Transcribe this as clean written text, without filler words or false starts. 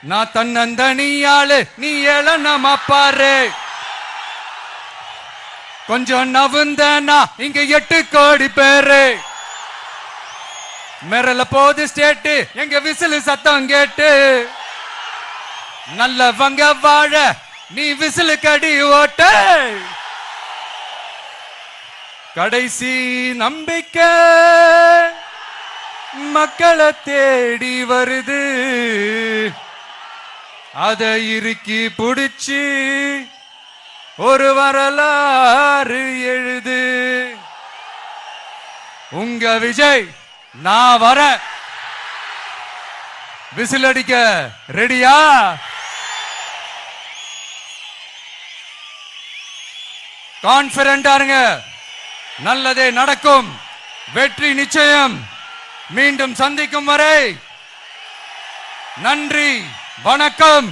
நான் தன்னந்தனியாளு நீ ஏளனமா பாரு. கொஞ்சம் நவுந்தனா இங்க 8 கோடி பேரு. மிரல போது ஸ்டேட்டு எங்க விசிலு சத்தம் கேட்டு. நல்லவங்க வாழ நீ விசிலு கடி ஓட்ட. கடைசி நம்பிக்கை மக்களை தேடி வருது. அதை இறுக்கி புடிச்சு ஒரு வரலாறு எழுது. உங்க விஜய் நான் வர. விசில் அடிக்க ரெடியா? கான்பிடண்டா இருங்க. நல்லதே நடக்கும். வெற்றி நிச்சயம். மீண்டும் சந்திக்கும் வரை நன்றி, வணக்கம்.